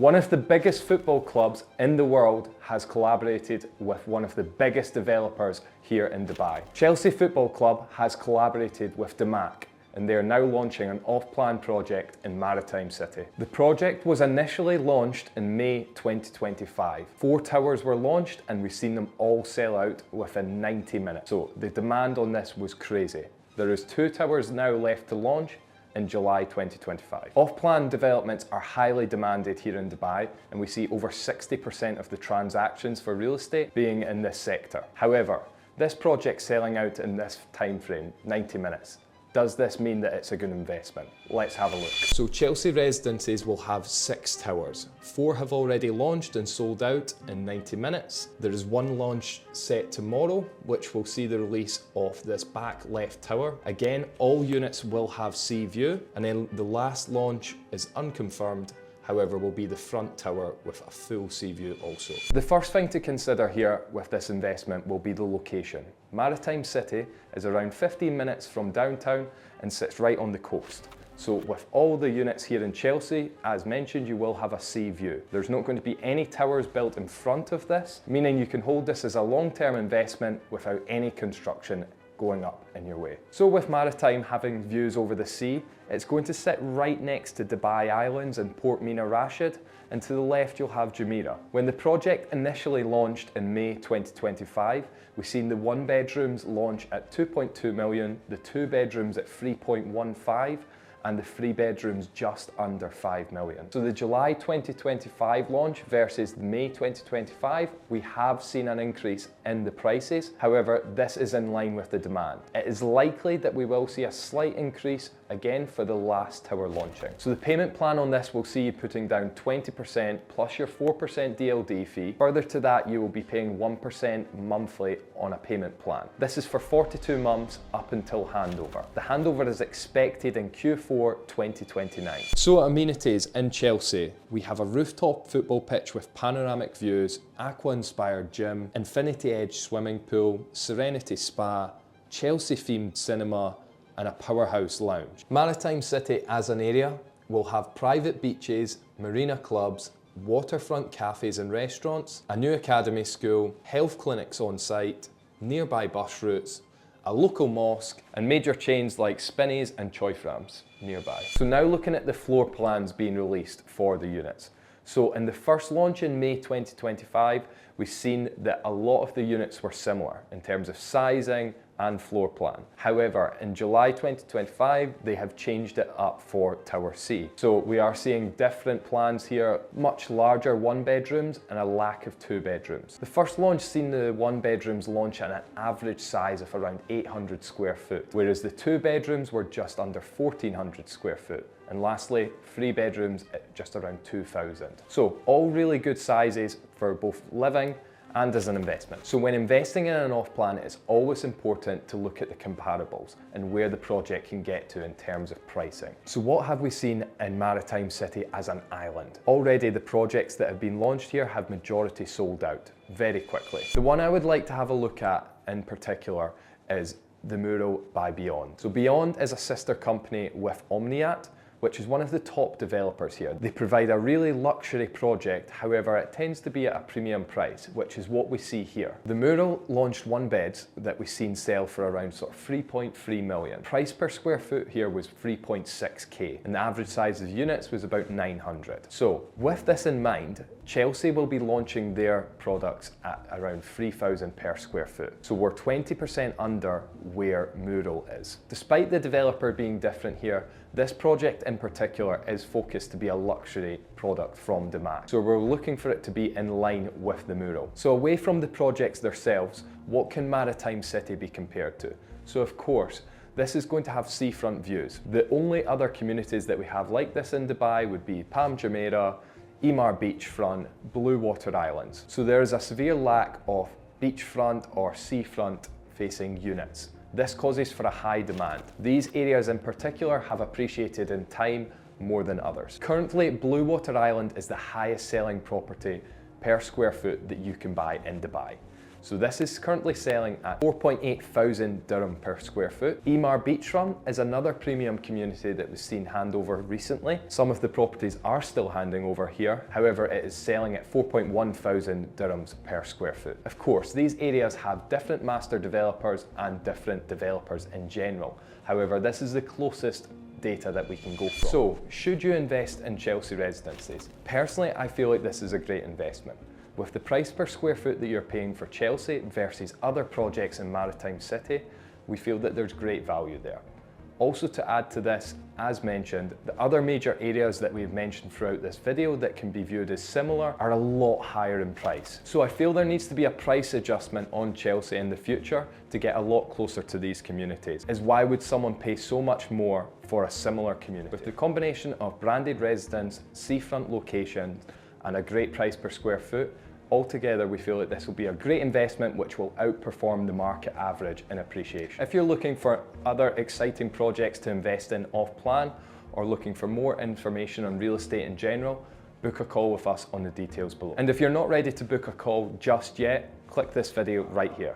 One of the biggest football clubs in the world has collaborated with one of the biggest developers here in Dubai. Cheslea Football Club has collaborated with DAMAC, and they are now launching an off-plan project in Maritime City. The project was initially launched in May 2025. 4 towers were launched and we've seen them all sell out within 90 minutes. So the demand on this was crazy. There is 2 towers now left to launch in July 2025. Off-plan developments are highly demanded here in Dubai, and we see over 60% of the transactions for real estate being in this sector. However, this project selling out in this time frame, 90 minutes. Does this mean that it's a good investment? Let's have a look. So Cheslea Residences will have 6 towers. 4 have already launched and sold out in 90 minutes. There is 1 launch set tomorrow, which will see the release of this back left tower. Again, all units will have sea view, and then the last launch is unconfirmed. However, will be the front tower with a full sea view also. The first thing to consider here with this investment will be the location. Maritime City is around 15 minutes from downtown and sits right on the coast. So with all the units here in Cheslea, as mentioned, you will have a sea view. There's not going to be any towers built in front of this, meaning you can hold this as a long-term investment without any construction going up in your way. So with Maritime having views over the sea, it's going to sit right next to Dubai Islands and Port Mina Rashid, and to the left you'll have Jumeirah. When the project initially launched in May 2025, we've seen the 1 bedrooms launch at 2.2 million, the 2 bedrooms at 3.15, and the 3 bedrooms just under 5 million. So the July 2025 launch versus the May 2025, we have seen an increase in the prices. However, this is in line with the demand. It is likely that we will see a slight increase again for the last tower launching. So the payment plan on this will see you putting down 20% plus your 4% DLD fee. Further to that, you will be paying 1% monthly on a payment plan. This is for 42 months up until handover. The handover is expected in Q4 2029. So amenities in Cheslea, we have a rooftop football pitch with panoramic views, aqua-inspired gym, infinity edge swimming pool, serenity spa, Cheslea themed cinema, and a powerhouse lounge. Maritime City as an area will have private beaches, marina clubs, waterfront cafes and restaurants, a new academy school, health clinics on site, nearby bus routes, a local mosque, and major chains like Spinneys and Choiframs nearby. So now looking at the floor plans being released for the units. So in the first launch in May 2025, we've seen that a lot of the units were similar in terms of sizing and floor plan. However, in July 2025, they have changed it up for Tower C. So we are seeing different plans here, much larger 1 bedrooms and a lack of 2 bedrooms. The first launch seen the 1 bedrooms launch at an average size of around 800 square foot, whereas the 2 bedrooms were just under 1400 square foot. And lastly, 3 bedrooms at just around 2000. So all really good sizes for both living and as an investment. So when investing in an off-plan, it's always important to look at the comparables and where the project can get to in terms of pricing. So what have we seen in Maritime City as an island? Already the projects that have been launched here have majority sold out very quickly. The one I would like to have a look at in particular is the mural by Beyond. So Beyond is a sister company with Omniat, which is one of the top developers here. They provide a really luxury project, however it tends to be at a premium price, which is what we see here. The mural launched 1 beds that we've seen sell for around sort of 3.3 million. Price per square foot here was 3.6k, and the average size of units was about 900. So with this in mind, Cheslea will be launching their products at around 3,000 per square foot. So we're 20% under where mural is. Despite the developer being different here, this project in particular is focused to be a luxury product from DAMAC. So we're looking for it to be in line with the mural. So away from the projects themselves, what can Maritime City be compared to? So of course, this is going to have seafront views. The only other communities that we have like this in Dubai would be Palm Jumeirah, Emaar Beachfront, Blue Water Islands. So there is a severe lack of beachfront or seafront facing units. This causes for a high demand. These areas in particular have appreciated in time more than others. Currently, Blue Water Island is the highest selling property per square foot that you can buy in Dubai. So this is currently selling at 4.8 thousand dirham per square foot. Emaar Beachfront is another premium community that was seen handover recently. Some of the properties are still handing over here. However, it is selling at 4.1 thousand dirhams per square foot. Of course, these areas have different master developers and different developers in general. However, this is the closest data that we can go from. So, should you invest in Cheslea residences? Personally, I feel like this is a great investment. With the price per square foot that you're paying for Cheslea versus other projects in Maritime City, we feel that there's great value there. Also, to add to this, as mentioned, the other major areas that we've mentioned throughout this video that can be viewed as similar are a lot higher in price. So I feel there needs to be a price adjustment on Cheslea in the future to get a lot closer to these communities. Is why would someone pay so much more for a similar community? With the combination of branded residence, seafront locations, and a great price per square foot, altogether we feel that this will be a great investment which will outperform the market average in appreciation. If you're looking for other exciting projects to invest in off plan, or looking for more information on real estate in general, book a call with us on the details below. And if you're not ready to book a call just yet, click this video right here.